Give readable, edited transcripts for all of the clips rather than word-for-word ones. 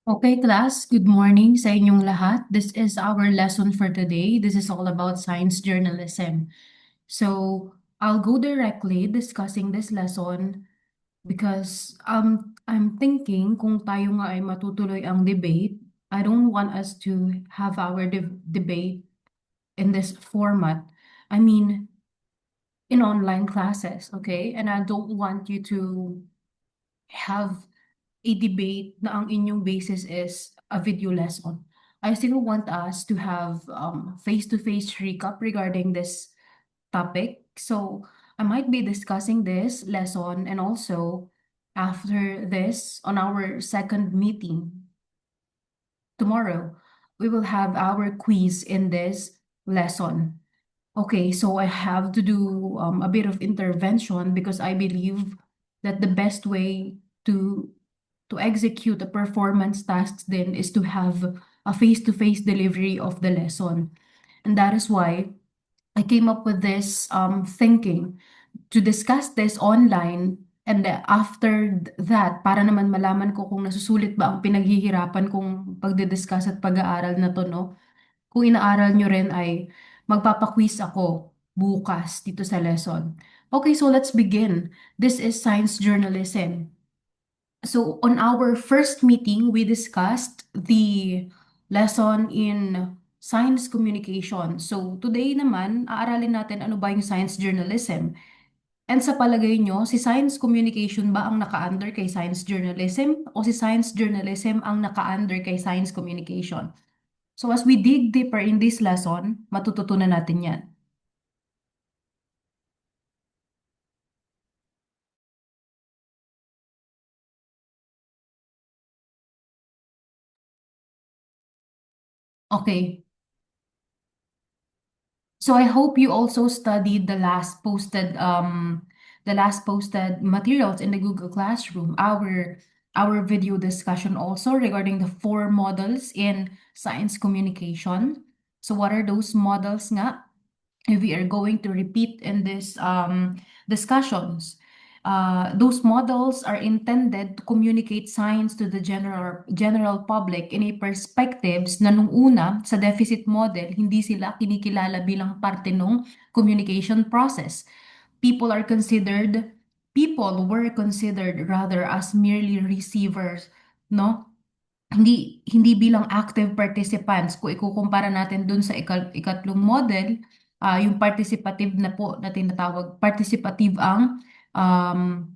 Okay, class, good morning sa inyong lahat. This is our lesson for today. This is all about science journalism. So, I'll go directly discussing this lesson because I'm thinking kung tayo nga ay matutuloy ang debate, I don't want us to have our debate in this format. I mean, in online classes, okay? And I don't want you to have a debate na ang inyong basis is a video lesson. I still want us to have face-to-face recap regarding this topic. So I might be discussing this lesson and also after this on our second meeting tomorrow, we will have our quiz in this lesson. Okay, so I have to do a bit of intervention because I believe that the best way to to execute a performance tasks then is to have a face-to-face delivery of the lesson. And that is why I came up with this thinking to discuss this online and after that, para naman malaman ko kung nasusulit ba ang pinaghihirapan kong pagdidiscuss at pag-aaral na to, no? Kung inaaral nyo rin ay magpapaquiz ako bukas dito sa lesson. Okay, so let's begin. This is science journalism. So on our first meeting, we discussed the lesson in science communication. So today naman, aaralin natin ano ba yung science journalism. And sa palagay nyo, si science communication ba ang naka-under kay science journalism o si science journalism ang naka-under kay science communication? So as we dig deeper in this lesson, matututunan natin yan. Okay, so I hope you also studied the last posted materials in the Google Classroom, our video discussion also regarding the four models in science communication. So what are those models nga? We are going to repeat in this discussions. Those models are intended to communicate science to the general public in a perspectives na nung una sa deficit model, hindi sila kinikilala bilang parte ng communication process. People are considered, People were considered rather as merely receivers, no? Hindi bilang active participants. Kung ikukumpara natin dun sa ikatlong model, yung participative na po na tinatawag, participative ang um,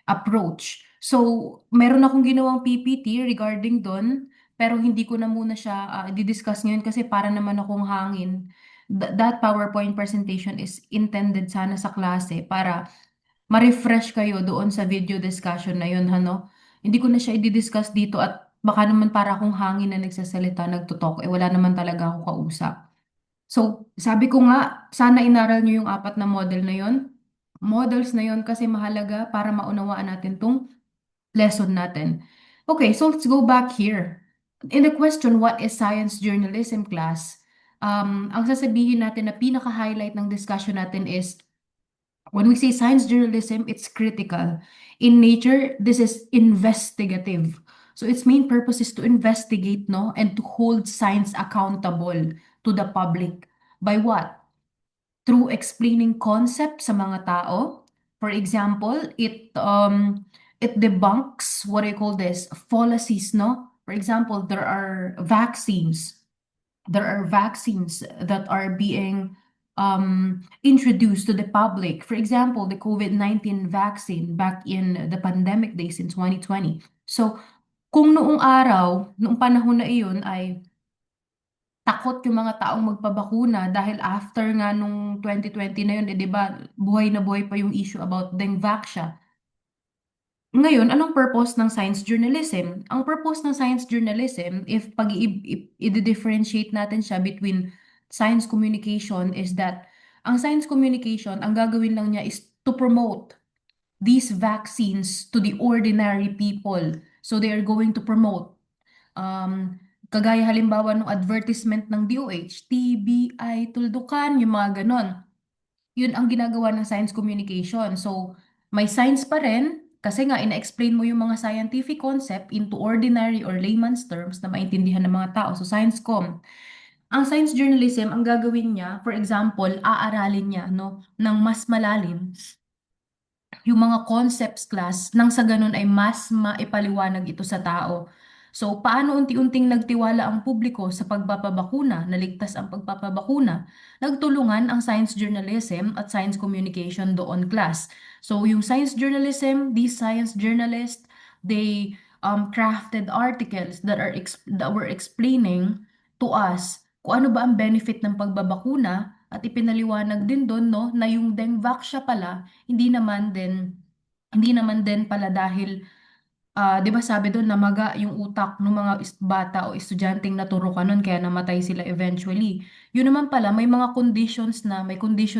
approach. So, meron akong ginawang PPT regarding dun, pero hindi ko na muna siya di-discuss ngayon kasi para naman akong hangin. That PowerPoint presentation is intended sana sa klase para ma-refresh kayo doon sa video discussion na yun, ano? Hindi ko na siya i-discuss dito at baka naman para akong hangin na nagsasalita, nagtutok, wala naman talaga ako kausap. So, sabi ko nga, sana inaral nyo yung apat na model na yon. Models na yon kasi mahalaga para maunawaan natin tong lesson natin. Okay, so let's go back here. In the question, what is science journalism class? Ang sasabihin natin na pinaka-highlight ng discussion natin is when we say science journalism, it's critical. In nature, this is investigative. So its main purpose is to investigate, no, and to hold science accountable to the public. By what? Through explaining concepts sa mga tao. For example, it debunks what I call this fallacies, no? For example, there are vaccines that are being introduced to the public. For example, the COVID-19 vaccine back in the pandemic days in 2020. So, kung noong araw, noong panahon na iyon ay takot yung mga taong magpabakuna dahil after nga nung 2020 na yun, di ba, buhay na buhay pa yung issue about Dengvaxia. Ngayon, anong purpose ng science journalism? Ang purpose ng science journalism, if i-differentiate natin siya between science communication is that ang science communication, ang gagawin lang niya is to promote these vaccines to the ordinary people. So they are going to promote. Kagaya halimbawa ng advertisement ng DOH, TBI, tuldukan, yung mga ganon. Yun ang ginagawa ng science communication. So, may science pa rin, Kasi nga, ina-explain mo yung mga scientific concept into ordinary or layman's terms na maintindihan ng mga tao. So, science com. Ang science journalism, ang gagawin niya, for example, aaralin niya no, ng mas malalim yung mga concepts class nang sa ganun ay mas maipaliwanag ito sa tao. So, paano unti-unting nagtiwala ang publiko sa pagpapabakuna, naligtas ang pagpapabakuna? Nagtulungan ang science journalism at science communication doon class. So, yung science journalism, these science journalists, they crafted articles that were explaining to us kung ano ba ang benefit ng pagbabakuna at ipinaliwanag din doon no na yung Dengvax siya pala hindi naman din pala dahil 'di ba sabi doon namaga yung utak ng mga bata o estudyanteng naturo ka nun kaya namatay sila eventually. Yun naman pala may condition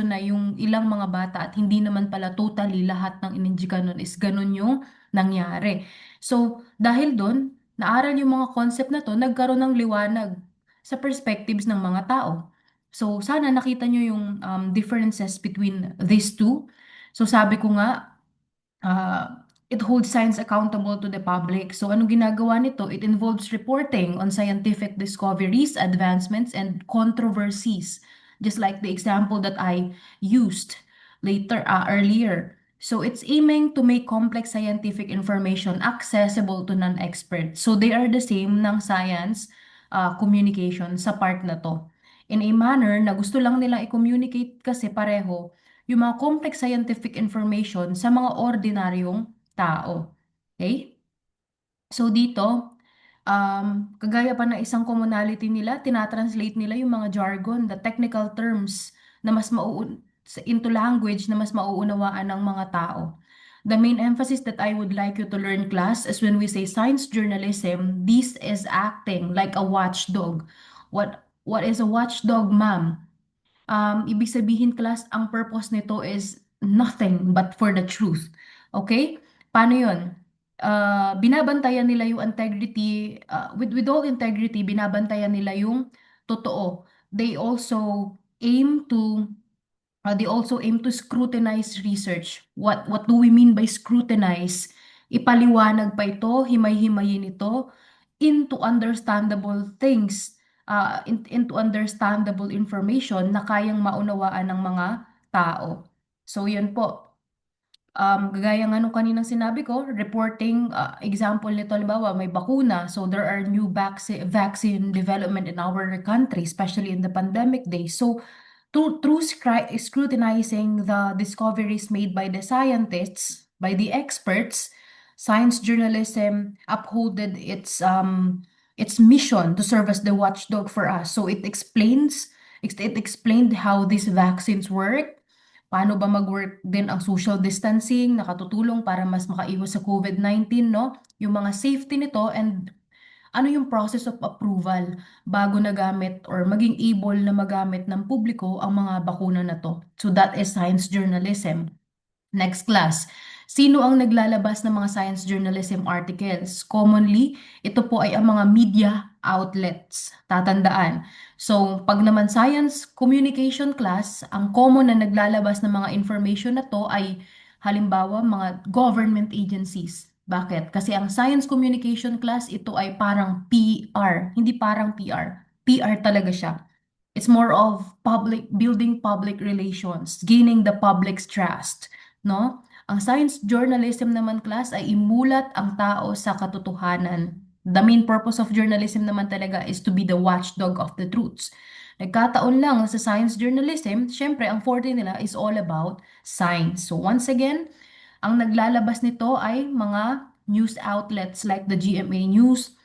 na yung ilang mga bata at hindi naman pala totally lahat ng ininjika nun is ganun yung nangyari. So, dahil doon, naaral yung mga concept na to, nagkaroon ng liwanag sa perspectives ng mga tao. So, sana nakita nyo yung differences between these two. So, sabi ko nga, it holds science accountable to the public. So, anong ginagawa nito? It involves reporting on scientific discoveries, advancements, and controversies, just like the example that I used earlier. So, it's aiming to make complex scientific information accessible to non-experts. So, they are the same ng science communication sa part na to. In a manner na gusto lang nilang i-communicate kasi pareho yung mga complex scientific information sa mga ordinaryong tao. Okay? So dito, kagaya pa ng isang commonality nila, tinatranslate nila yung mga jargon, the technical terms na into language na mas mauunawaan ng mga tao. The main emphasis that I would like you to learn, class, is when we say science journalism, this is acting like a watchdog. What is a watchdog, ma'am? Ibig sabihin, class, ang purpose nito is nothing but for the truth. Okay? Paano yun? Binabantayan nila yung integrity, with all integrity, binabantayan nila yung totoo. They also aim to scrutinize research. What do we mean by scrutinize? Ipaliwanag pa ito, himay-himayin ito into understandable things, into understandable information na kayang maunawaan ng mga tao. So, yun po. Gaya nga nung kaninang sinabi ko, reporting, example nito, halimbawa, may bakuna. So, there are new vaccine development in our country, especially in the pandemic days. So, through scrutinizing the discoveries made by the scientists, by the experts, science journalism upholded its mission to serve as the watchdog for us. So it explained how these vaccines work, paano ba mag-work din ang social distancing, nakatutulong para mas makaiwas sa COVID-19, no? Yung mga safety nito and ano yung process of approval bago nagamit or maging able na magamit ng publiko ang mga bakuna na to. So that is science journalism. Next class. Sino ang naglalabas ng mga science journalism articles? Commonly, ito po ay ang mga media outlets. Tatandaan. So, pag naman science communication class, ang common na naglalabas ng mga information na to ay halimbawa mga government agencies. Bakit? Kasi ang science communication class, ito ay parang PR. Hindi parang PR. PR talaga siya. It's more of building public relations, gaining the public's trust, no? Ang science journalism naman, class, ay imulat ang tao sa katotohanan. The main purpose of journalism naman talaga is to be the watchdog of the truths. Nagkataon lang sa science journalism, syempre ang forte nila is all about science. So once again, ang naglalabas nito ay mga news outlets like the GMA News,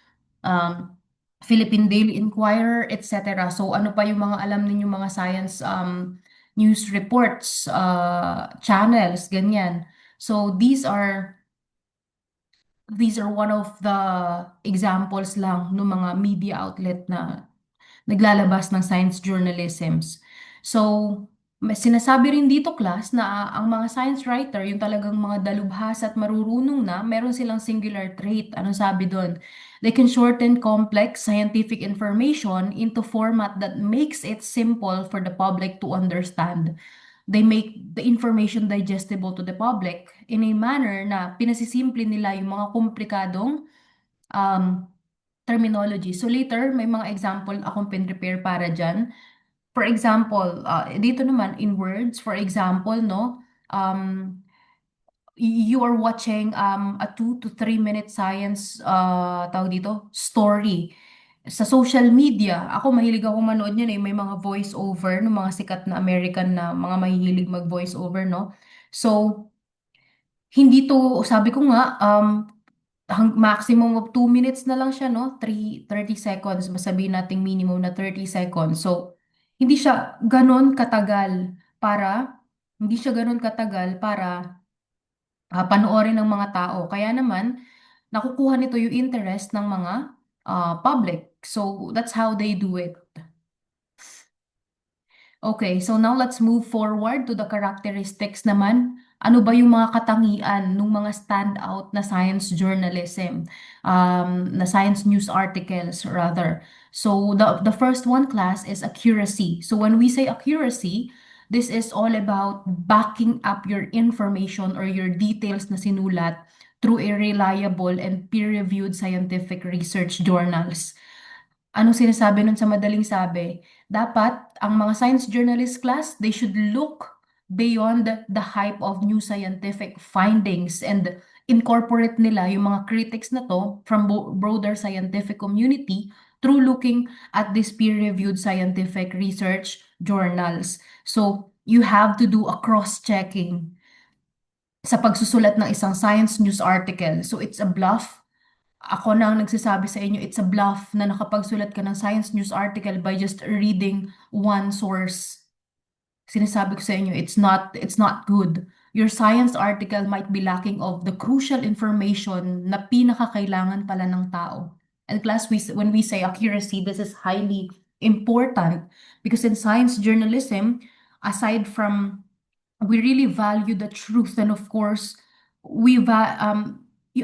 um, Philippine Daily Inquirer, etc. So ano pa yung mga alam ninyo mga science news reports, channels, ganyan. So these are one of the examples lang ng mga media outlet na naglalabas ng science journalisms. So, sinasabi rin dito, class, na ang mga science writer, yung talagang mga dalubhasa at marurunong na, meron silang singular trait. Anong sabi doon? They can shorten complex scientific information into format that makes it simple for the public to understand. They make the information digestible to the public in a manner na pinasisimple nila yung mga komplikadong um, terminology. So later, may mga example akong pin-prepare para dyan. For example, dito naman in words, for example, no, um, you are watching a 2 to 3 minute science tawag dito story sa social media. Ako mahilig ako manood niyan eh, may mga voice over ng mga sikat na American na mga mahilig mag voice over, no. So hindi to, sabi ko nga, maximum of 2 minutes na lang siya, no? 30 seconds, masabihin nating minimum na 30 seconds. So, para, hindi siya ganon katagal para panoorin ng mga tao. Kaya naman, nakukuha nito yung interest ng mga public. So, that's how they do it. Okay, so now let's move forward to the characteristics naman. Ano ba yung mga katangian ng mga standout na science journalism, na science news articles rather. So the first one class is accuracy. So when we say accuracy, this is all about backing up your information or your details na sinulat through a reliable and peer-reviewed scientific research journals. Anong sinasabi nun sa madaling sabi? Dapat ang mga science journalist class, they should look beyond the hype of new scientific findings and incorporate nila yung mga critics na to from broader scientific community through looking at these peer-reviewed scientific research journals. So, you have to do a cross-checking sa pagsusulat ng isang science news article. So, it's a bluff. Ako na ang nagsasabi sa inyo, it's a bluff na nakapagsulat ka ng science news article by just reading one source. Sinasabi ko sa inyo, it's not good. Your science article might be lacking of the crucial information na pinakakailangan pala ng tao. And class, when we say accuracy, this is highly important because in science journalism, aside from we really value the truth and of course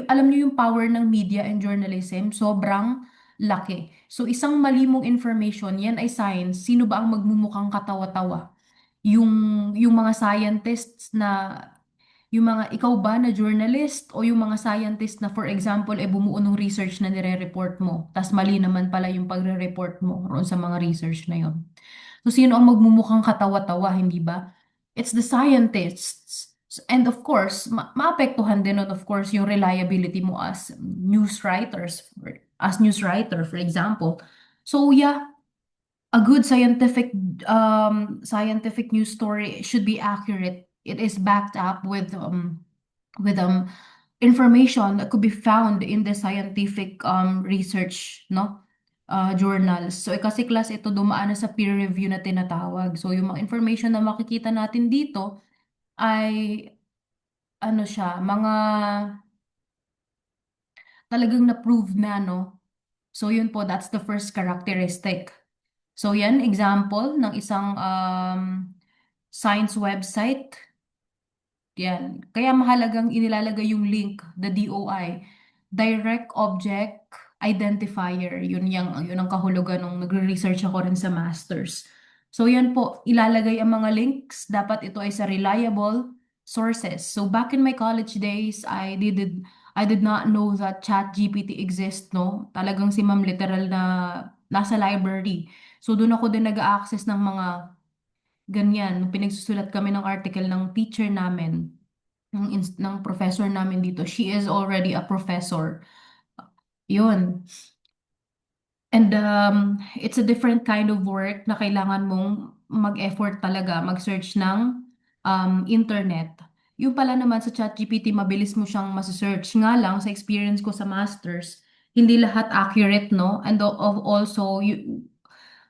alam niyo yung power ng media and journalism sobrang laki. So isang mali mong information, yan ay science. Sino ba ang magmumukhang katawa-tawa? Yung mga scientists na yung mga ikaw ba na journalist o yung mga scientist na for example bumuo ng research na nire-report mo. Tas mali naman pala yung pagre-report mo roon sa mga research na yon. So, sino ang magmumukhang katawa-tawa, hindi ba? It's the scientists. And of course, maapektuhan din nun, of course, yung reliability mo as news writers, as news writer, for example. So, yeah, a good scientific news story should be accurate. It is backed up with information that could be found in the scientific research, no? Journals. So, kasi class ito dumaan na sa peer review na tinatawag. So, yung mga information na makikita natin dito ay ano siya, mga talagang na-prove na, no? So, yun po, that's the first characteristic. So, yan, example ng isang science website. Yan. Kaya mahalagang inilalagay yung link, the DOI, Direct Object Identifier. Yun ang kahulugan nung nagre-research ako rin sa masters. So yan po, ilalagay ang mga links. Dapat ito ay sa reliable sources. So back in my college days, I did not know that ChatGPT exists, no? Talagang si Ma'am literal na nasa library. So doon ako din nag-access ng mga ganyan. Nung pinagsusulat kami ng article ng teacher namin, ng professor namin dito. She is already a professor. Yun. And it's a different kind of work na kailangan mong mag-effort talaga, mag-search ng internet. Yung pala naman sa ChatGPT, mabilis mo siyang masesearch. Nga lang, sa experience ko sa masters, hindi lahat accurate, no? And also,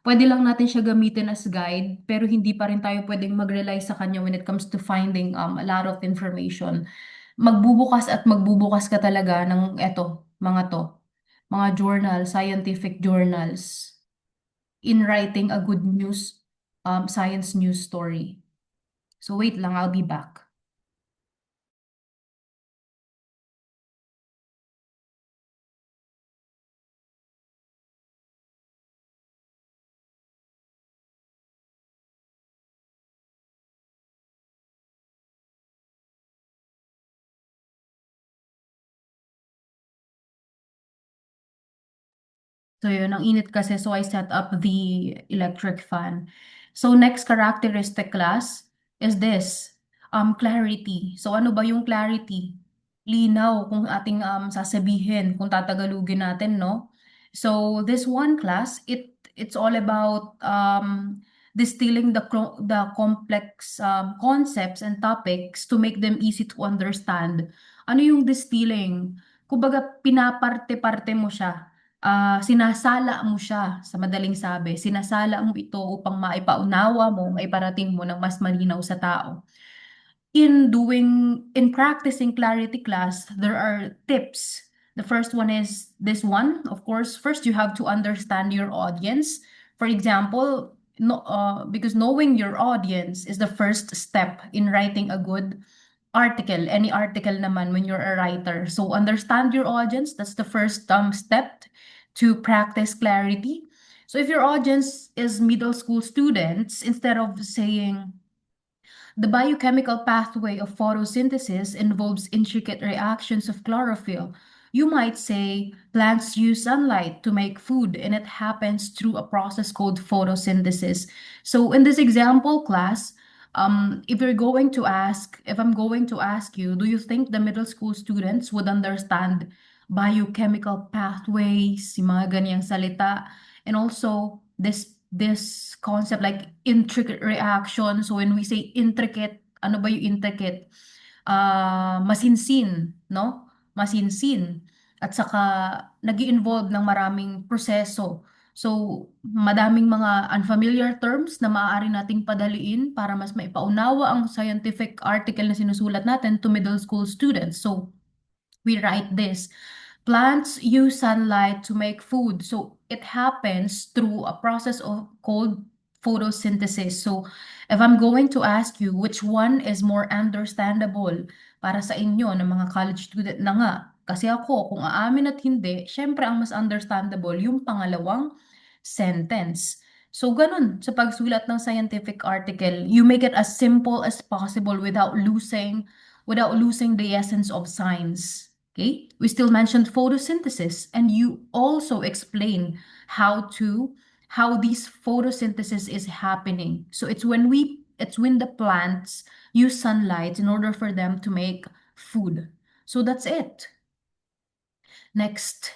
pwede lang natin siya gamitin as guide, pero hindi pa rin tayo pwedeng mag-rely sa kanya when it comes to finding a lot of information. Magbubukas at magbubukas ka talaga ng mga journal, scientific journals, in writing a good news, science news story. So wait lang, I'll be back. So yun, ang init kasi, so I set up the electric fan. So next characteristic class is this, clarity. So ano ba yung clarity? Linaw kung ating sasabihin, kung tatagalugin natin, no? So this one class, it's all about distilling the complex concepts and topics to make them easy to understand. Ano yung distilling? Kumbaga, pinaparte-parte mo siya, sinasala mo siya sa madaling sabi, sinasala mo ito upang maipaunawa mo, maiparating mo ng mas malinaw sa tao. In practicing clarity class, there are tips. The first one is this one. Of course, first you have to understand your audience. For example, because knowing your audience is the first step in writing a good article, any article naman when you're a writer. So understand your audience. That's the first step to practice clarity. So if your audience is middle school students, instead of saying, the biochemical pathway of photosynthesis involves intricate reactions of chlorophyll. You might say plants use sunlight to make food, and it happens through a process called photosynthesis. So, in this example class, if I'm going to ask you, do you think the middle school students would understand biochemical pathways, yung mga ganyang salita, and also this concept like intricate reaction. So when we say intricate, ano ba yung intricate? Masinsin, no? Masinsin. At saka nag-involve ng maraming proseso. So, madaming mga unfamiliar terms na maaari nating padaliin para mas maipaunawa ang scientific article na sinusulat natin to middle school students. So, we write this. Plants use sunlight to make food. So it happens through a process called photosynthesis. So if I'm going to ask you which one is more understandable para sa inyo ng mga college student na nga. Kasi ako, kung aamin at hindi, syempre ang mas understandable yung pangalawang sentence. So ganun, sa pagsulat ng scientific article, you make it as simple as possible without losing the essence of science. Okay, we still mentioned photosynthesis, and you also explain how this photosynthesis is happening. So it's when the plants use sunlight in order for them to make food. So that's it. Next,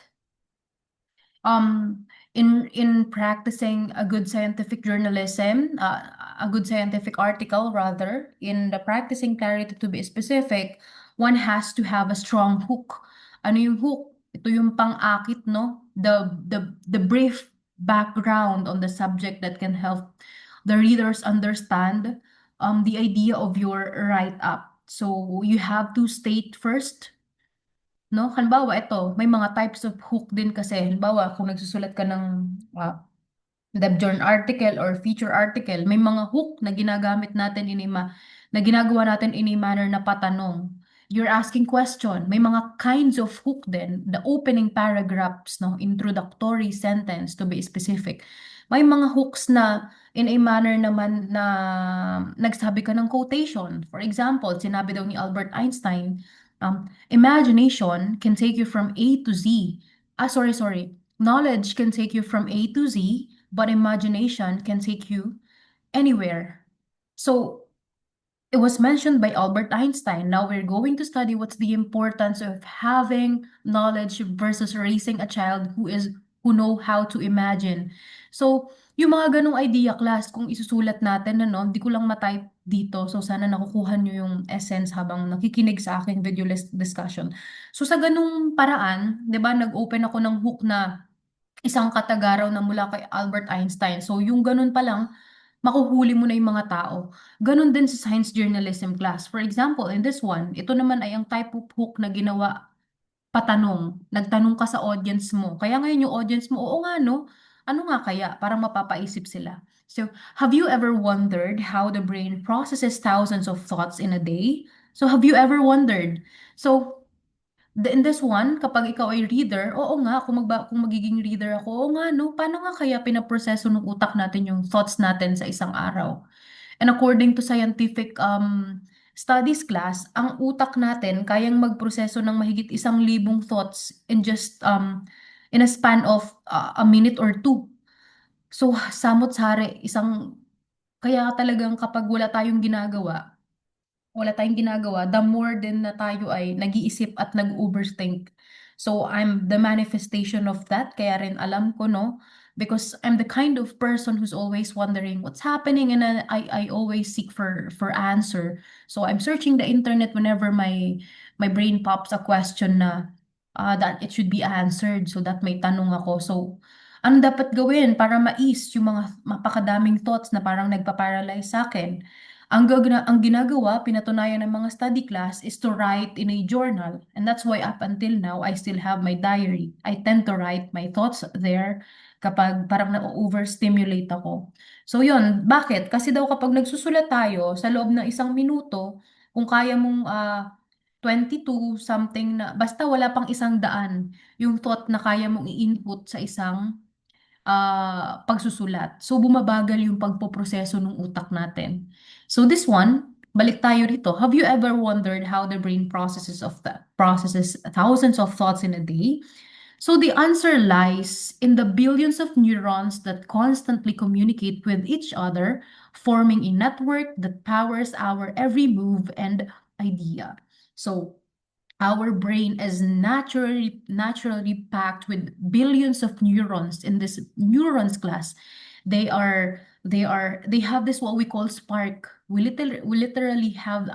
in practicing a good scientific journalism, a good scientific article rather, in the practicing clarity to be specific, one has to have a strong hook. Ano yung hook? Ito yung pang-akit, no? The brief background on the subject that can help the readers understand the idea of your write-up. So you have to state first, no? Halimbawa, ito, may mga types of hook din kasi. Halimbawa, kung nagsusulat ka ng LabJourn article or feature article, may mga hook na ginagamit natin na ginagawa natin in a manner na patanong. You're asking question. May mga kinds of hook din. The opening paragraphs, no? Introductory sentence to be specific. May mga hooks na in a manner naman na nagsabi ka ng quotation. For example, sinabi daw ni Albert Einstein, imagination can take you from A to Z. Sorry. Knowledge can take you from A to Z, but imagination can take you anywhere. So it was mentioned by Albert Einstein. Now we're going to study what's the importance of having knowledge versus raising a child who know how to imagine. So, yung mga ganong idea class, kung isusulat natin, ano, hindi ko lang matype dito. So, sana nakukuha nyo yung essence habang nakikinig sa aking video discussion. So, sa ganung paraan, di ba, nag-open ako ng hook na isang katagaraw na mula kay Albert Einstein. So, yung ganun pa lang, makuhuli mo na yung mga tao. Ganon din sa science journalism class. For example, in this one, ito naman ay ang type of hook na ginawa patanong. Nagtanong ka sa audience mo. Kaya ngayon yung audience mo, oo nga no, ano nga kaya? Parang mapapaisip sila. So, have you ever wondered how the brain processes thousands of thoughts in a day? So, have you ever wondered? So, in this one, kapag ikaw ay reader, oo nga, kung magiging reader ako, oo nga, no, paano nga kaya pinaproseso ng utak natin yung thoughts natin sa isang araw? And according to scientific studies class, ang utak natin kayang magproseso ng mahigit 1,000 thoughts in just in a span of a minute or two. So, samot-sari, kaya talagang kapag wala tayong ginagawa, the more din na tayo ay nag-iisip at nag-overthink. So, I'm the manifestation of that. Kaya rin alam ko, no? Because I'm the kind of person who's always wondering what's happening, and I always seek for answer. So, I'm searching the internet whenever my brain pops a question na that it should be answered. So, that may tanong ako. So, ano dapat gawin para ma-ease yung mga mapakadaming thoughts na parang nagpa-paralyze sa akin? Ang ginagawa, pinatunayan ng mga study class is to write in a journal. And that's why up until now, I still have my diary. I tend to write my thoughts there kapag parang na-overstimulate ako. So yun, bakit? Kasi daw kapag nagsusulat tayo sa loob ng 1 minuto, kung kaya mong 22 something na, basta wala pang 100 yung thought na kaya mong i-input sa isang pagsusulat. So, bumabagal yung pagpoproseso ng utak natin. So, this one, balik tayo rito. Have you ever wondered how the brain processes thousands of thoughts in a day? So, the answer lies in the billions of neurons that constantly communicate with each other, forming a network that powers our every move and idea. So, our brain is naturally packed with billions of neurons in this neurons class. They have this what we call spark. We literally have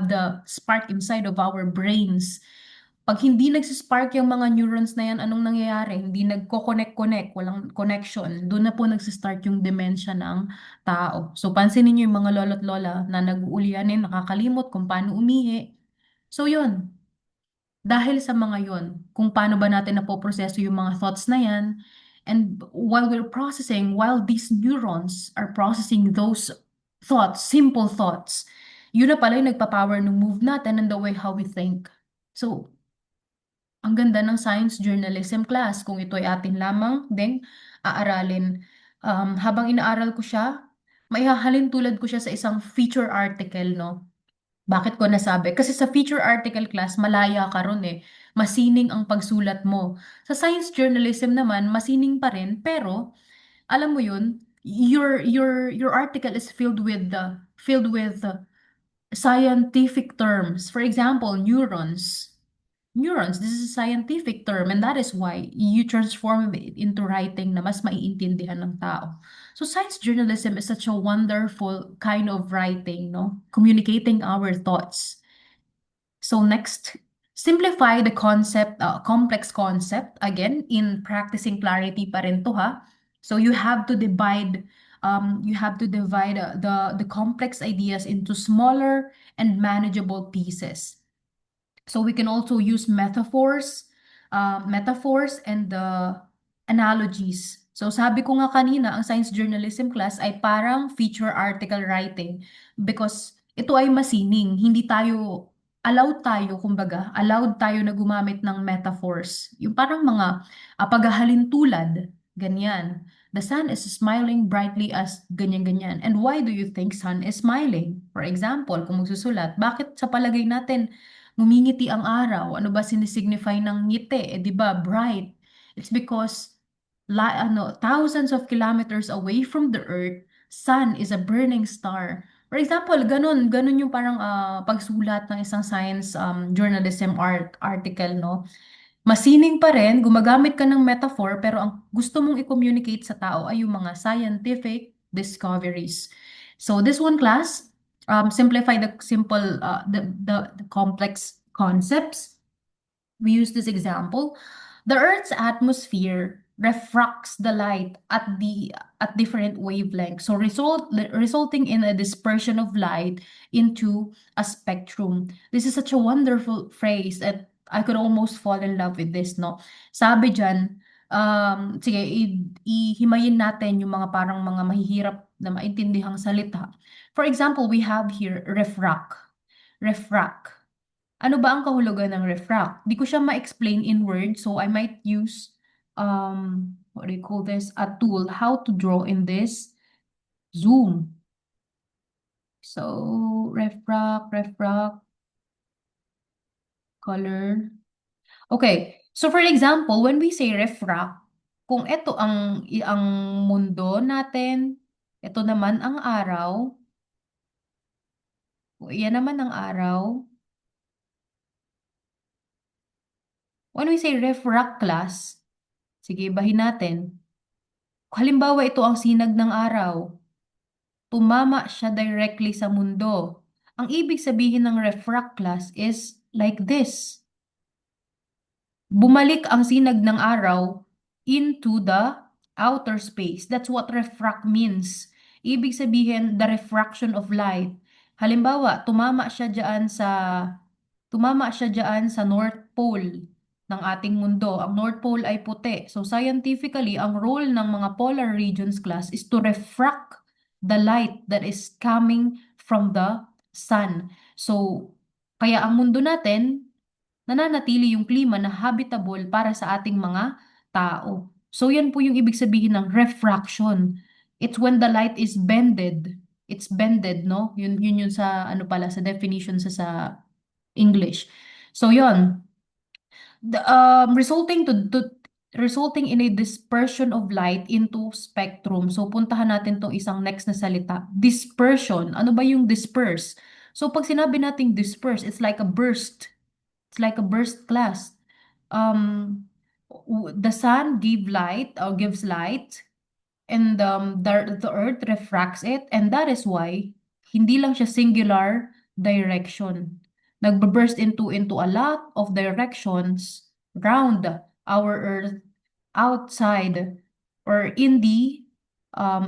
the spark inside of our brains. Pag hindi nagsispark yung mga neurons na yan, anong nangyayari? Hindi nagko-connect, walang connection. Doon na po nagsistart yung dementia ng tao. So, pansinin niyo yung mga lolo't lola na nag-uulianin, nakakalimot kung paano umihi. So, yun. Dahil sa mga yon, kung paano ba natin napoproseso yung mga thoughts na yan, and while these neurons are processing those thoughts, simple thoughts, yun na pala yung nagpapower ng move natin and the way how we think. So, ang ganda ng science journalism class. Kung ito ay atin lamang ding aaralin. Habang inaaral ko siya, maihahalin tulad ko siya sa isang feature article, no? Bakit ko nasabi? Kasi sa feature article class, malaya ka ron eh. Masining ang pagsulat mo. Sa science journalism naman, masining pa rin, pero alam mo yun, your article is filled with scientific terms. For example, neurons. Neurons, this is a scientific term, and that is why you transform it into writing na mas maiintindihan ng tao. So science journalism is such a wonderful kind of writing, no? Communicating our thoughts. So next, simplify the complex concept. Again, in practicing clarity pa rin to, ha? So you have to divide the complex ideas into smaller and manageable pieces. So we can also use metaphors and the analogies. So sabi ko nga kanina, ang science journalism class ay parang feature article writing because ito ay masining. Allowed tayo na gumamit ng metaphors. Yung parang mga paghahalin tulad, ganyan. The sun is smiling brightly as ganyan-ganyan. And why do you think sun is smiling? For example, kung magsusulat, bakit sa palagay natin ngumingiti ang araw? Ano ba sinisignify ng ngiti? Eh, di ba, bright. It's because thousands of kilometers away from the Earth, sun is a burning star. For example, ganun yung parang pagsulat ng isang science journalism article, no? Masining pa rin, gumagamit ka ng metaphor, pero ang gusto mong i-communicate sa tao ay yung mga scientific discoveries. So this one class, simplify the complex concepts. We use this example. The Earth's atmosphere refracts the light at different wavelengths, so resulting in a dispersion of light into a spectrum. This is such a wonderful phrase that I could almost fall in love with this, no? Sabi diyan, sige, ihimayin natin yung mga parang mga mahihirap na maintindihang salita. For example, we have here refract. Refract. Ano ba ang kahulugan ng refract? Di ko siya ma-explain in words, so I might use, what do you call this? A tool, how to draw in this Zoom. So, refract, color. Okay, So for example, when we say refract, kung ito ang mundo natin, ito naman ang araw, yan naman ang araw. When we say refract class, sige, bahin natin. Halimbawa, ito ang sinag ng araw. Tumama siya directly sa mundo. Ang ibig sabihin ng refract class is like this. Bumalik ang sinag ng araw into the outer space. That's what refract means. Ibig sabihin, the refraction of light. Halimbawa, tumama siya diyan sa North Pole ng ating mundo. Ang North Pole ay puti. So scientifically, ang role ng mga polar regions class is to refract the light that is coming from the sun. So, kaya ang mundo natin nananatili yung klima na habitable para sa ating mga tao. So yan po yung ibig sabihin ng refraction. It's when the light is bended. It's bended, no? Yun sa ano pala sa definition sa English. So yun, resulting in a dispersion of light into spectrum. So puntahan natin tong isang next na salita. Dispersion. Ano ba yung disperse? So pag sinabi nating disperse, it's like a burst. It's like a burst class. The sun gives light, and the earth refracts it, and that is why hindi lang siya singular direction. Nagbe-burst into a lot of directions round our earth, outside or in the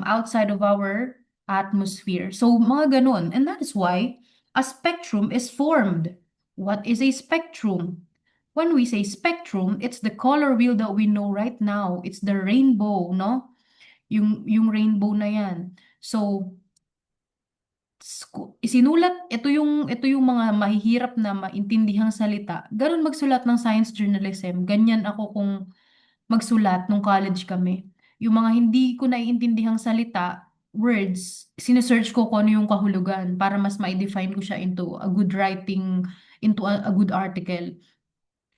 outside of our atmosphere. So mga ganun. And that is why a spectrum is formed. What is a spectrum? When we say spectrum, it's the color wheel that we know right now. It's the rainbow, no? Yung rainbow na yan. So, ito yung mga mahihirap na maintindihang salita. Ganun magsulat ng science journalism. Ganyan ako kung magsulat nung college kami. Yung mga hindi ko naiintindihang salita, words, sinesearch ko kung ano yung kahulugan para mas ma-define ko siya into a good writing, into a good article.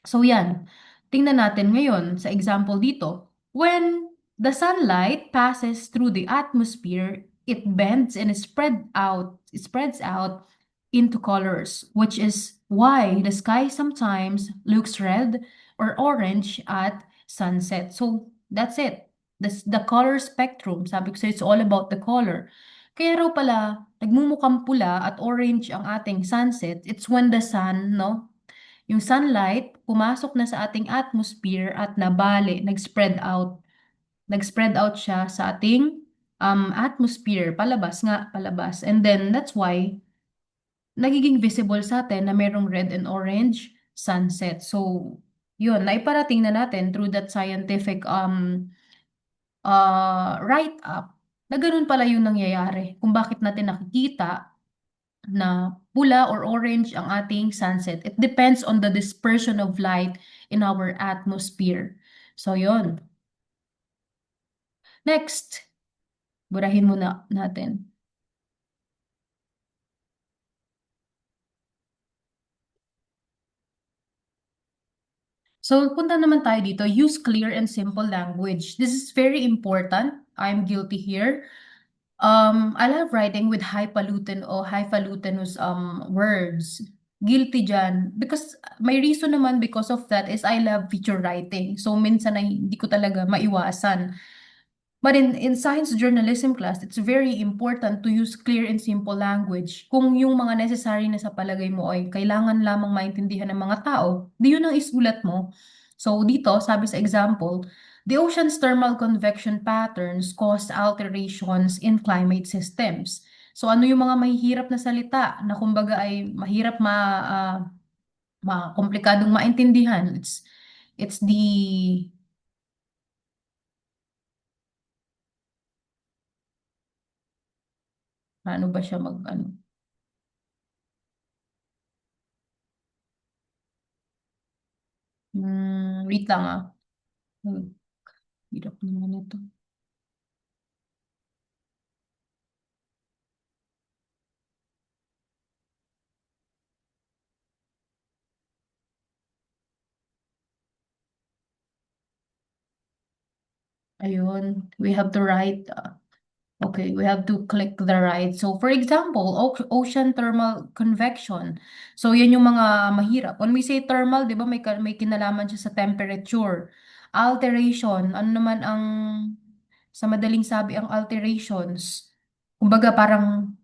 So yan, tingnan natin ngayon sa example dito. When the sunlight passes through the atmosphere, it bends and it spreads out into colors, which is why the sky sometimes looks red or orange at sunset. So that's it. The color spectrum, sabi ko sa'yo, it's all about the color. Kaya raw pala, nagmumukhang pula at orange ang ating sunset. It's when the sun, no, yung sunlight pumasok na sa ating atmosphere at nabali, nag-spread out. Nag-spread out siya sa ating atmosphere, palabas nga, palabas. And then that's why nagiging visible sa atin na merong red and orange sunset. So, yun, naiparating na natin through that scientific write-up na ganun pala yung nangyayari. Kung bakit natin nakikita na pula or orange ang ating sunset. It depends on the dispersion of light in our atmosphere. So, yon. Next, burahin muna natin. So, punta naman tayo dito. Use clear and simple language. This is very important. I'm guilty here. I love writing with highfalutin or highfalutinous words. Guilty dyan. Because my reason naman because of that is I love feature writing. So minsan ay hindi ko talaga maiwasan. But in science journalism class, it's very important to use clear and simple language. Kung yung mga necessary na sa palagay mo ay kailangan lamang maintindihan ng mga tao, di yun ang isulat mo. So dito, sabi sa example, the ocean's thermal convection patterns cause alterations in climate systems. So ano yung mga mahihirap na salita na kumbaga ay mahirap komplikadong maintindihan? It's the ano ba siya mag ano? Wait lang ah. Hirap naman ito. Ayun, we have to write. Okay, we have to click the right. So, for example, ocean thermal convection. So, yan yung mga mahirap. When we say thermal, di ba may kinalaman siya sa temperature. Alteration, ano naman ang, sa madaling sabi, ang alterations? Kumbaga, parang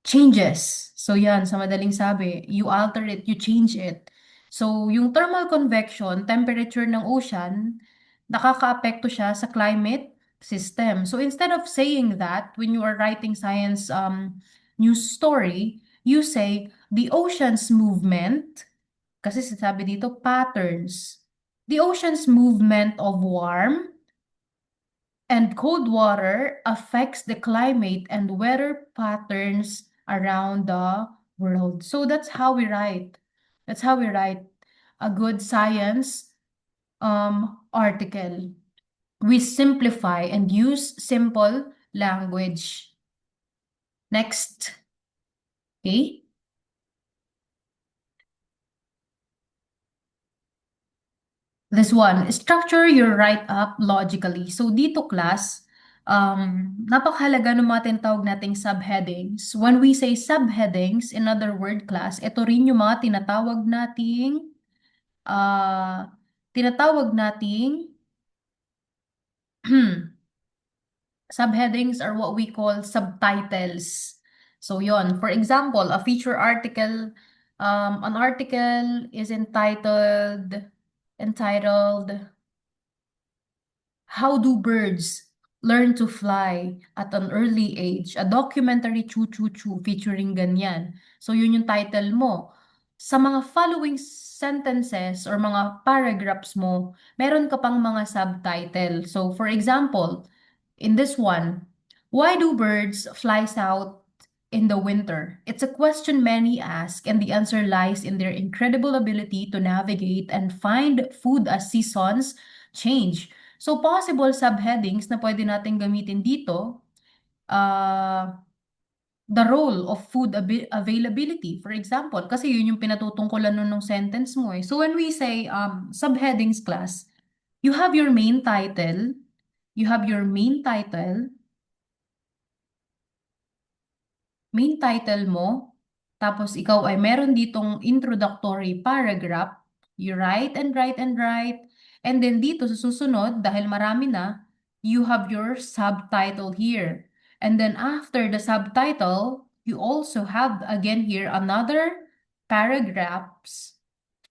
changes. So, yan, sa madaling sabi, you alter it, you change it. So, yung thermal convection, temperature ng ocean, nakakaapekto siya sa climate system. So instead of saying that when you are writing science news story, you say the ocean's movement, kasi sabi dito patterns. The ocean's movement of warm and cold water affects the climate and weather patterns around the world. So that's how we write. That's how we write a good science article. We simplify and use simple language. Next, okay? This one, structure your write-up logically. So dito class, napakahalaga ng mga tinatawag nating subheadings. When we say subheadings, in other word class, ito rin yung mga uh, tinatawag nating subheadings are what we call subtitles. So yon, for example, a feature article, an article is entitled How Do Birds Learn to Fly at an Early Age? A documentary Choo Choo Choo featuring ganyan. So yun yung title mo. Sa mga following sentences or mga paragraphs mo, meron ka pang mga subtitle. So for example, in this one, why do birds fly south in the winter? It's a question many ask, and the answer lies in their incredible ability to navigate and find food as seasons change. So, possible subheadings na pwede natin gamitin dito, uh, the role of food availability, for example, kasi yun yung pinatutungkulan nun nung sentence mo eh. So, when we say subheadings class, you have your main title, you have your main title mo, tapos ikaw ay meron ditong introductory paragraph, you write and write and write, and then dito sa susunod, dahil marami na, you have your subtitle here. And then after the subtitle, you also have again here another paragraphs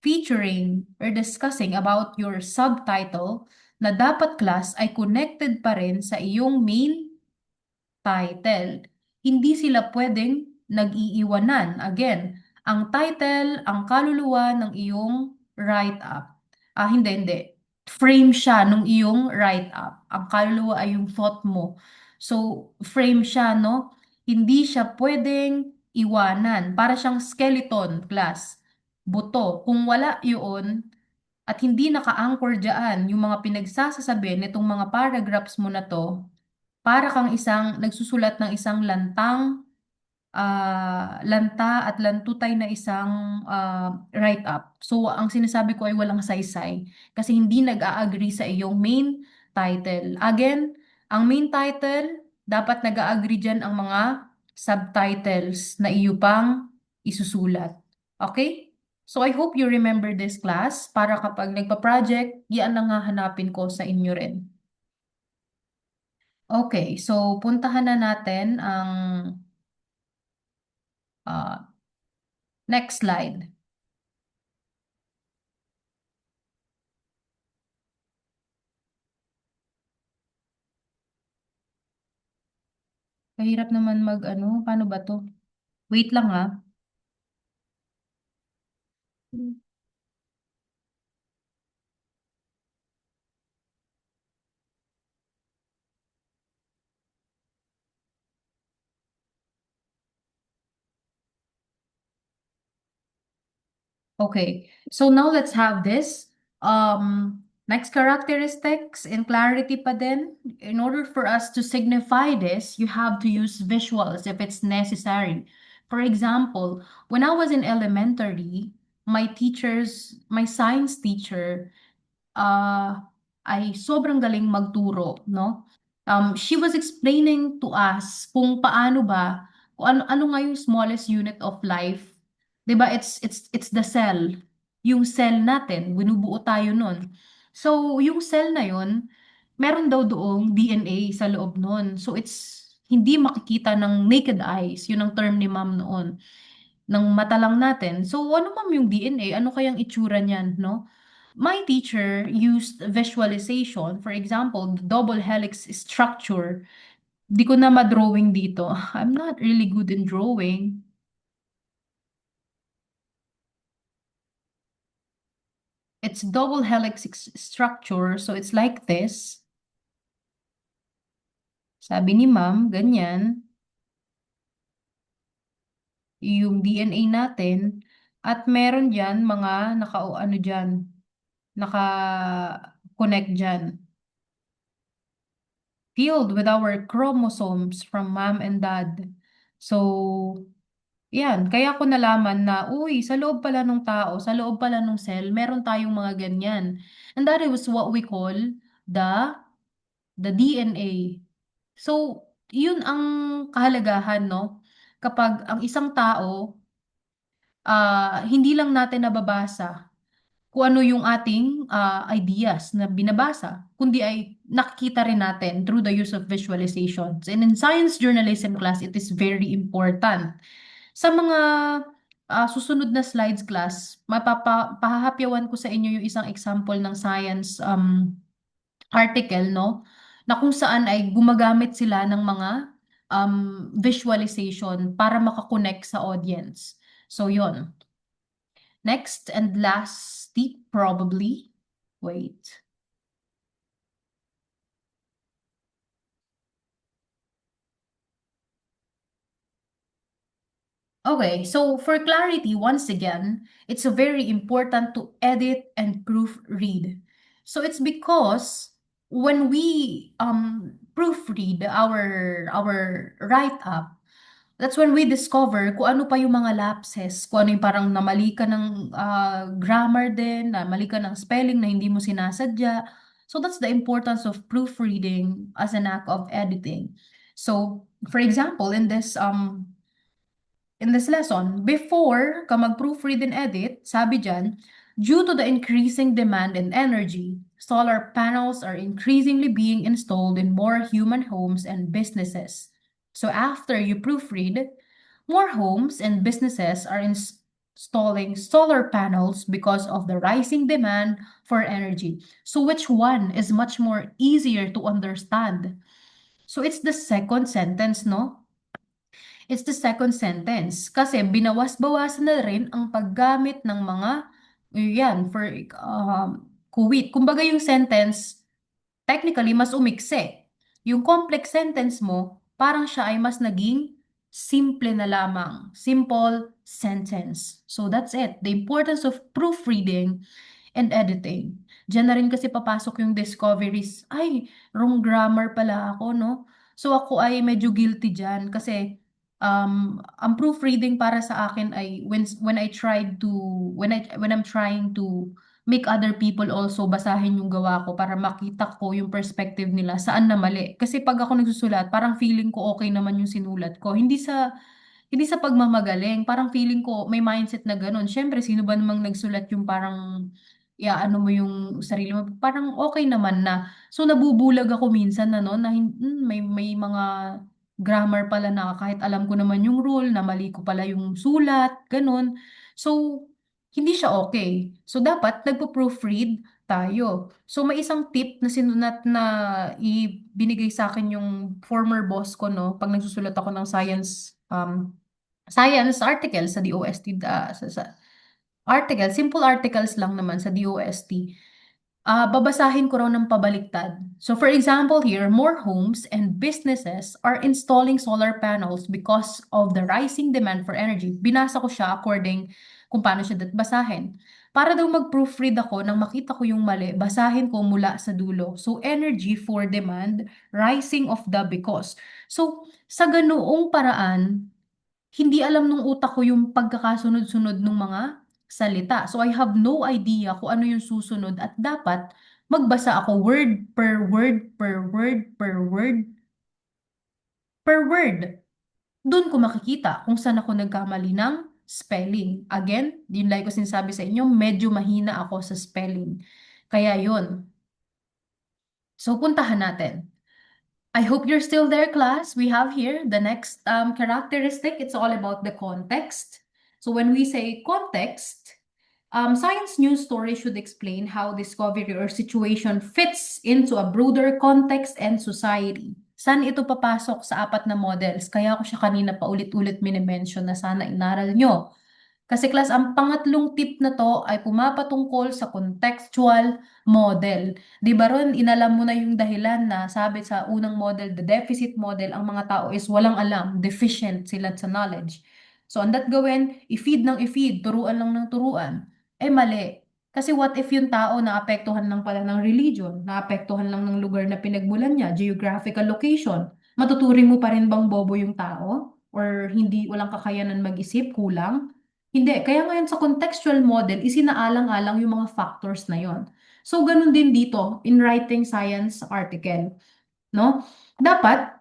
featuring or discussing about your subtitle na dapat class ay connected pa rin sa iyong main title. Hindi sila pwedeng nag-iiwanan. Again, ang title, ang kaluluwa ng iyong write-up. Hindi. Frame siya ng iyong write-up. Ang kaluluwa ay yung thought mo. So, frame siya, no? Hindi siya pwedeng iwanan. Para siyang skeleton, class. Buto. Kung wala yun, at hindi naka-anchor dyan yung mga pinagsasasabi nitong mga paragraphs mo na to, para kang isang nagsusulat ng isang lanta at lantutay na isang write-up. So, ang sinasabi ko ay walang saysay kasi hindi nag-a-agree sa iyong main title. Again, ang main title, dapat nag-a-agree dyan ang mga subtitles na iyo pang isusulat. Okay? So, I hope you remember this class para kapag nagpa-project, yan ang hahanapin ko sa inyo rin. Okay, so puntahan na natin ang ah, next slide. Kahirap naman mag-ano, paano ba to? Wait lang ah. Okay, so now let's have this. Next characteristics and clarity pa din. In order for us to signify this, you have to use visuals if it's necessary. For example, when I was in elementary, my science teacher, uh, ay sobrang galing magturo, no? She was explaining to us kung paano ba, kung ano nga yung smallest unit of life. 'Di ba? It's the cell. Yung cell natin, binubuo tayo nun. So, yung cell na yun, meron daw doong DNA sa loob nun. So, it's hindi makikita ng naked eyes. Yun ang term ni ma'am noon. Ng mata lang natin. So, ano ma'am yung DNA? Ano kayang itsura niyan, no? My teacher used visualization, for example, the double helix structure. Di ko na ma-drawing dito. I'm not really good in drawing. It's double helix structure, so it's like this. Sabi ni ma'am, ganyan, yung DNA natin. At meron dyan mga ano dyan, naka-connect dyan. Filled with our chromosomes from mom and dad. So, yan, kaya ko nalaman na, uy, sa loob pala ng tao, sa loob pala ng cell, meron tayong mga ganyan. And that is what we call the DNA. So, yun ang kahalagahan, no? Kapag ang isang tao, hindi lang natin nababasa kung ano yung ating ideas na binabasa, kundi ay nakikita rin natin through the use of visualizations. And in science journalism class, it is very important. Sa mga susunod na slides class, pahahapyawan ko sa inyo yung isang example ng science article, no? Na kung saan ay gumagamit sila ng mga visualization para makakonect sa audience. So, yon. Next and last tip, probably. Wait. Okay, so for clarity, once again, it's very important to edit and proofread. So it's because when we proofread our write-up, that's when we discover kung ano pa yung mga lapses, kung ano yung parang namali ka ng grammar din, namali ka ng spelling na hindi mo sinasadya. So that's the importance of proofreading as an act of editing. So, for example, in this lesson, before ka mag-proofread and edit, sabi dyan, due to the increasing demand and energy, solar panels are increasingly being installed in more human homes and businesses. So after you proofread, more homes and businesses are installing solar panels because of the rising demand for energy. So which one is much more easier to understand? So it's the second sentence, no? It's the second sentence. Kasi binawas-bawasan na rin ang paggamit ng mga, yan, for kuwit. Kumbaga yung sentence, technically, mas umikse. Yung complex sentence mo, parang siya ay mas naging simple na lamang. Simple sentence. So that's it. The importance of proofreading and editing. Diyan na rin kasi papasok yung discoveries. Ay, wrong grammar pala ako, no? So ako ay medyo guilty diyan kasi ang proofreading para sa akin ay when I tried to when I'm trying to make other people also basahin yung gawa ko para makita ko yung perspective nila saan na mali. Kasi pag ako nagsusulat, parang feeling ko okay naman yung sinulat ko. Hindi sa pagmamagaling, parang feeling ko may mindset na gano'n. Siyempre sino ba namang nagsulat yung parang iaano mo yung sarili mo, parang okay naman na. So nabubulag ako minsan na 'no, na may mga grammar pala na kahit alam ko naman yung rule, na mali ko pala yung sulat, gano'n. So hindi siya okay. So dapat nagpo-proofread tayo. So may isang tip na sinunat na binigay sa'kin yung former boss ko 'no, 'pag nagsusulat ako ng science article sa DOST, sa article, simple articles lang naman sa DOST. Babasahin ko raw ng pabaliktad. So for example here, more homes and businesses are installing solar panels because of the rising demand for energy. Binasa ko siya according kung paano siya basahin. Para daw mag-proofread ako nang makita ko yung mali, basahin ko mula sa dulo. So energy for demand, rising of the because. So sa ganoong paraan, hindi alam nung utak ko yung pagkakasunod-sunod ng mga salita. So I have no idea kung ano yung susunod at dapat Magbasa ako word per word per word per word per word. Doon ko makikita kung saan ako nagkamali ng spelling. Again, yun like ko sinasabi sa inyo, medyo mahina ako sa spelling. Kaya yun. So, puntahan natin. I hope you're still there, class. We have here the next characteristic. It's all about the context. So when we say context, science news story should explain how discovery or situation fits into a broader context and society. Saan ito papasok sa apat na models? Kaya ako siya kanina paulit-ulit minimension na sana inaral nyo. Kasi class, ang pangatlong tip na to ay pumapatungkol sa contextual model. Di ba ron, inalam mo na yung dahilan na sabi sa unang model, the deficit model, ang mga tao is walang alam, deficient sila sa knowledge. So, ang dat gawin, i-feed ng i-feed, turuan lang ng turuan. Eh, mali. Kasi what if yung tao naapektuhan lang pala ng religion, naapektuhan lang ng lugar na pinagmulan niya, geographical location, matuturing mo pa rin bang bobo yung tao? Or hindi, walang kakayanan mag-isip, kulang? Hindi. Kaya ngayon sa contextual model, isinaalang-alang yung mga factors na yon. So, ganun din dito in writing science article, no? Dapat,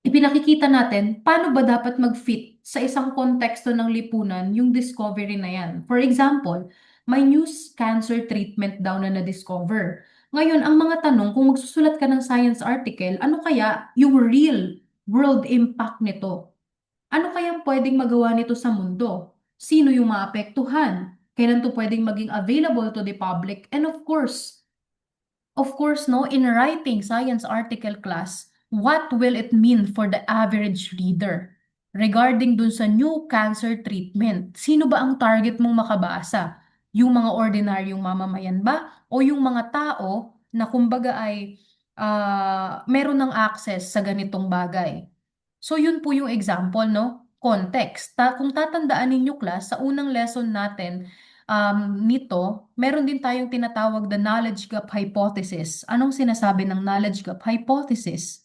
ipinakikita natin paano ba dapat mag-fit sa isang konteksto ng lipunan yung discovery na yan. For example, may news cancer treatment daw na na-discover. Ngayon, ang mga tanong, kung magsusulat ka ng science article, ano kaya yung real world impact nito? Ano kayang pwedeng magawa nito sa mundo? Sino yung maapektuhan? Kailan to pwedeng maging available to the public? And of course, no, in writing science article class, what will it mean for the average reader? Regarding dun sa new cancer treatment, sino ba ang target mong makabasa? Yung mga ordinaryong mamamayan ba? O yung mga tao na kumbaga ay meron ng access sa ganitong bagay? So yun po yung example, no? Context. Kung tatandaan ninyo class, sa unang lesson natin, nito, meron din tayong tinatawag na knowledge gap hypothesis. Anong sinasabi ng knowledge gap hypothesis?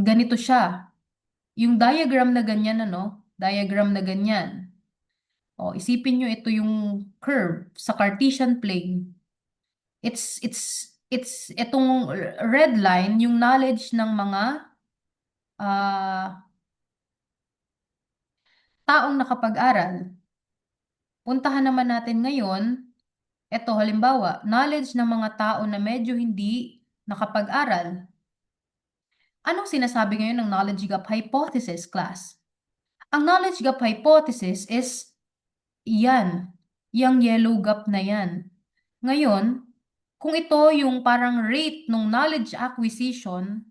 Ganito siya. Yung diagram na ganyan, ano? Diagram na ganyan. O, isipin nyo ito yung curve sa Cartesian plane. Itong red line, yung knowledge ng mga ah, taong nakapag-aral. Puntahan naman natin ngayon, eto halimbawa, knowledge ng mga tao na medyo hindi nakapag-aral. Anong sinasabi ngayon ng knowledge gap hypothesis, class? Ang knowledge gap hypothesis is yan, yung yellow gap na yan. Ngayon, kung ito yung parang rate ng knowledge acquisition,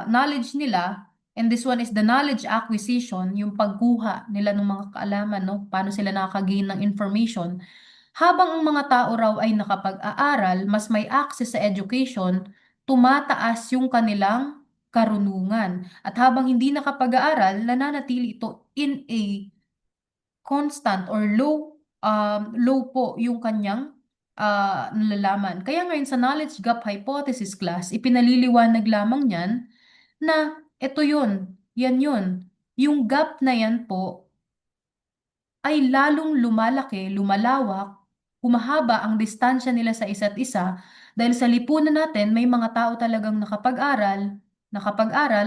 knowledge nila, and this one is the knowledge acquisition, yung pagkuha nila ng mga kaalaman, no? Paano sila nakakagain ng information. Habang ang mga tao raw ay nakapag-aaral, mas may access sa education, tumataas yung kanilang karunungan. At habang hindi nakapag-aaral, nananatili ito in a constant or low po yung kanyang nalalaman. Kaya ngayon sa knowledge gap hypothesis class, ipinaliliwanag lamang niyan na ito yun, yan yun. Yung gap na yan po ay lalong lumalaki, lumalawak, humahaba ang distansya nila sa isa't isa dahil sa lipunan natin may mga tao talagang nakapag-aral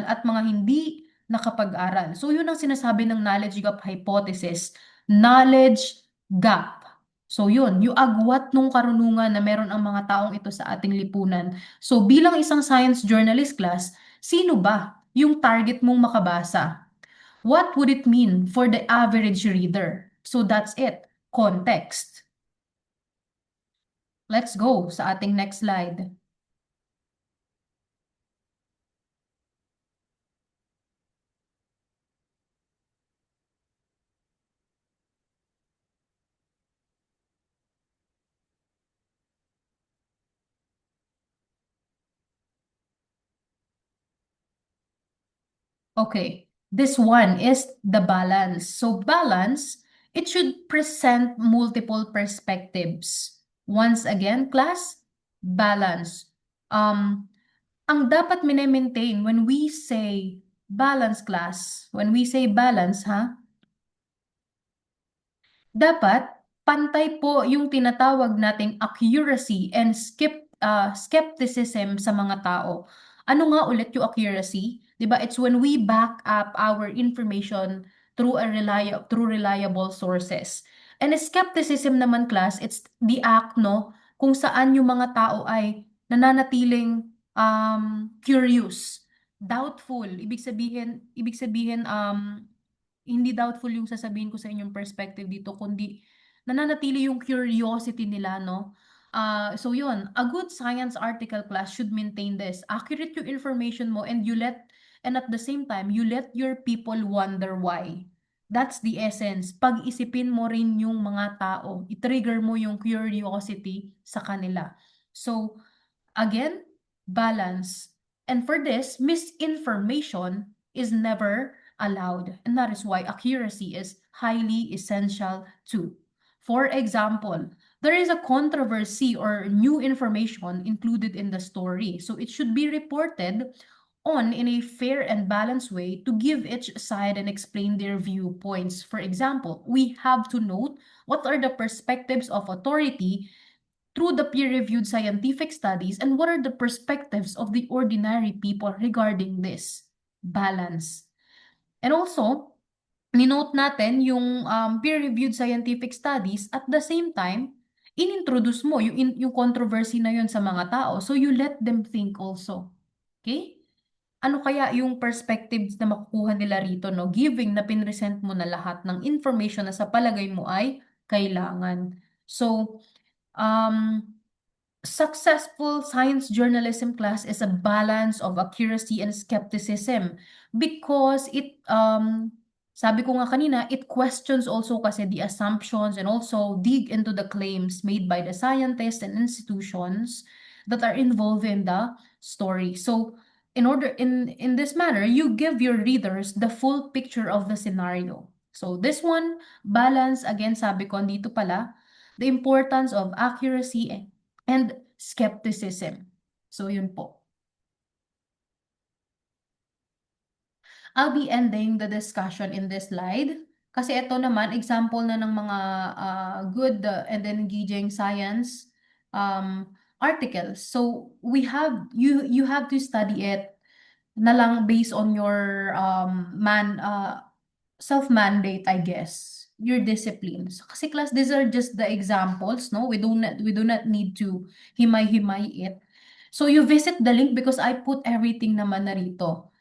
at mga hindi nakapag-aral. So yun ang sinasabi ng knowledge gap hypothesis, knowledge gap. So yun, yung agwat nung karunungan na meron ang mga taong ito sa ating lipunan. So bilang isang science journalist class, sino ba yung target mong makabasa? What would it mean for the average reader? So that's it. Context. Let's go sa ating next slide. Okay, this one is the balance. So balance, it should present multiple perspectives. Once again, class, balance. Ang dapat mine-maintain when we say balance class, when we say balance, dapat pantay po yung tinatawag nating accuracy and skepticism sa mga tao. Ano nga ulit yung accuracy? 'Di ba? It's when we back up our information through through reliable sources. And skepticism naman, class, it's the act, no, kung saan yung mga tao ay nananatiling curious, doubtful. Ibig sabihin hindi doubtful yung sasabihin ko sa inyong perspective dito, kundi nananatili yung curiosity nila, no? So yun, a good science article, class, should maintain this. Accurate yung information mo and at the same time, you let your people wonder why. That's the essence. Pag-isipin mo rin yung mga tao. I-trigger mo yung curiosity sa kanila. So, again, balance. And for this, misinformation is never allowed. And that is why accuracy is highly essential too. For example, there is a controversy or new information included in the story. So it should be reported on in a fair and balanced way to give each side and explain their viewpoints. For example, we have to note what are the perspectives of authority through the peer-reviewed scientific studies and what are the perspectives of the ordinary people regarding this balance. And also, ninote natin yung peer-reviewed scientific studies at the same time, inintroduce mo yung controversy na yun sa mga tao. So you let them think also. Okay? Ano kaya yung perspectives na makukuha nila rito, no? Giving na pinresent mo na lahat ng information na sa palagay mo ay kailangan. So, successful science journalism, class, is a balance of accuracy and skepticism because sabi ko nga kanina, it questions also kasi the assumptions and also dig into the claims made by the scientists and institutions that are involved in the story. So, in this manner, you give your readers the full picture of the scenario. So, this one, balance, again, sabi ko, dito pala, the importance of accuracy and skepticism. So, yun po. I'll be ending the discussion in this slide. Kasi ito naman, example na ng mga good and engaging science articles. So, you have to study it na lang based on your self-mandate, I guess, your disciplines. Kasi class, these are just the examples, no? We do not need to himay-himay it. So you visit the link because I put everything naman na rito.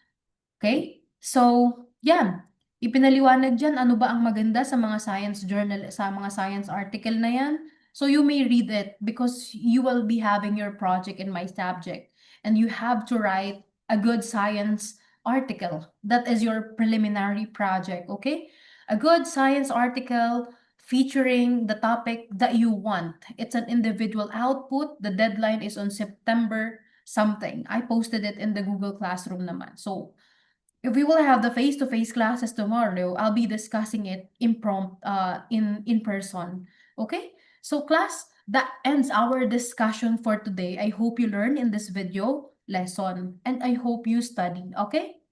Okay? So, yan. Ipinaliwanag dyan ano ba ang maganda sa mga science journal, sa mga science article na yan. So you may read it because you will be having your project in my subject. And you have to write a good science article. That is your preliminary project, okay? A good science article featuring the topic that you want. It's an individual output. The deadline is on September something. I posted it in the Google Classroom naman. So, if we will have the face-to-face classes tomorrow, I'll be discussing it in person. Okay? So class, that ends our discussion for today. I hope you learned in this video lesson and I hope you study. Okay?